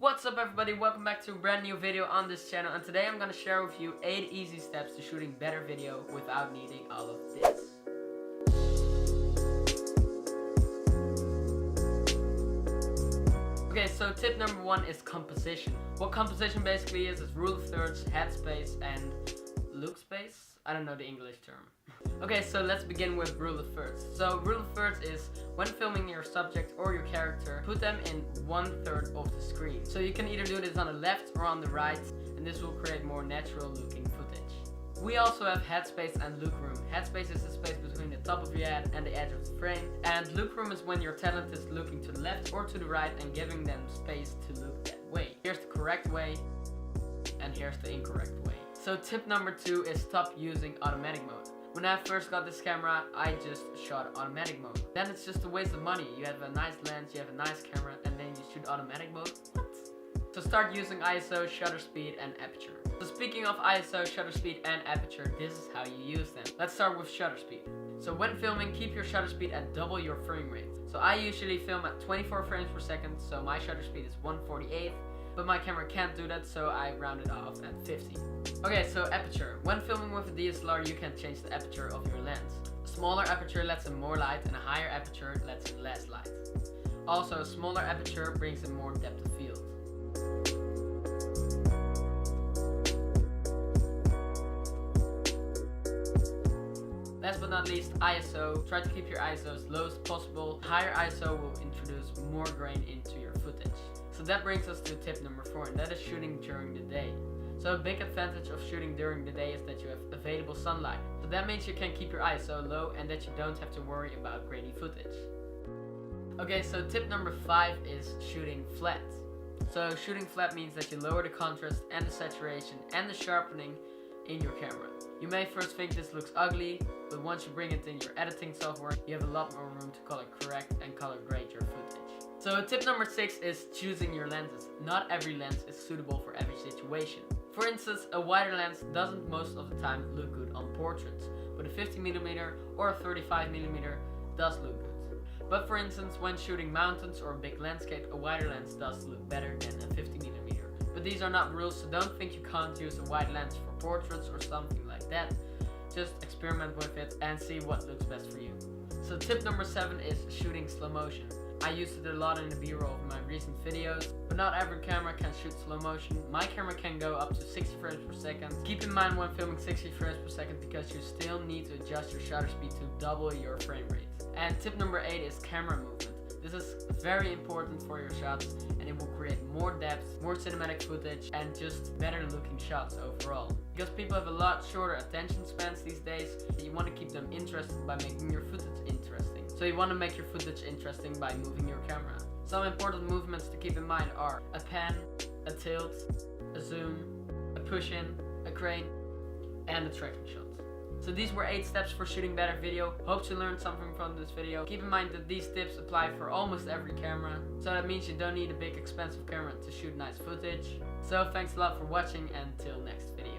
What's up everybody, welcome back to a brand new video on this channel, and today I'm gonna share with you 8 easy steps to shooting better video without needing all of this. Okay, so tip number 1 is composition. What composition basically is rule of thirds, headspace, and look space? I don't know the English term. Okay, so let's begin with rule of thirds. So rule of thirds is when filming your subject or your character, put them in 1/3 of the screen. So you can either do this on the left or on the right, and this will create more natural looking footage. We also have headspace and look room. Headspace is the space between the top of your head and the edge of the frame, and look room is when your talent is looking to the left or to the right and giving them space to look that way. Here's the correct way, and here's the incorrect way. So tip number 2 is stop using automatic mode. When I first got this camera, I just shot automatic mode. Then it's just a waste of money. You have a nice lens, you have a nice camera, and then you shoot automatic mode? What? So start using ISO, shutter speed, and aperture. So speaking of ISO, shutter speed, and aperture, this is how you use them. Let's start with shutter speed. So when filming, keep your shutter speed at double your frame rate. So I usually film at 24 frames per second, so my shutter speed is 1/48. But my camera can't do that, so I round it off at 50. Okay, so aperture. When filming with a DSLR, you can change the aperture of your lens. A smaller aperture lets in more light, and a higher aperture lets in less light. Also, a smaller aperture brings in more depth of field. Last but not least, ISO. Try to keep your ISO as low as possible. Higher ISO will introduce more grain into your footage. So that brings us to tip number 4, and that is shooting during the day. So a big advantage of shooting during the day is that you have available sunlight. So that means you can keep your ISO low and that you don't have to worry about grainy footage. Okay, so tip number 5 is shooting flat. So shooting flat means that you lower the contrast and the saturation and the sharpening in your camera. You may first think this looks ugly, but once you bring it in your editing software, you have a lot more room to color correct and color grade your footage. So tip number 6 is choosing your lenses. Not every lens is suitable for every situation. For instance, a wider lens doesn't most of the time look good on portraits, but a 50mm or a 35mm does look good. But for instance, when shooting mountains or a big landscape, a wider lens does look better than a 50mm. But these are not rules, so don't think you can't use a wide lens for portraits or something like that. Just experiment with it and see what looks best for you. So tip number 7 is shooting slow motion. I used it a lot in the B-roll of my recent videos, but not every camera can shoot slow motion. My camera can go up to 60 frames per second. Keep in mind when filming 60 frames per second because you still need to adjust your shutter speed to double your frame rate. And tip number 8 is camera movement. This is very important for your shots, and it will create more depth, more cinematic footage, and just better looking shots overall. Because people have a lot shorter attention spans these days, and you want to keep them interested by making your footage interesting. So you want to make your footage interesting by moving your camera. Some important movements to keep in mind are a pan, a tilt, a zoom, a push-in, a crane, and a tracking shot. So these were 8 steps for shooting better video. Hope you learned something from this video. Keep in mind that these tips apply for almost every camera. So that means you don't need a big expensive camera to shoot nice footage. So thanks a lot for watching, and till next video.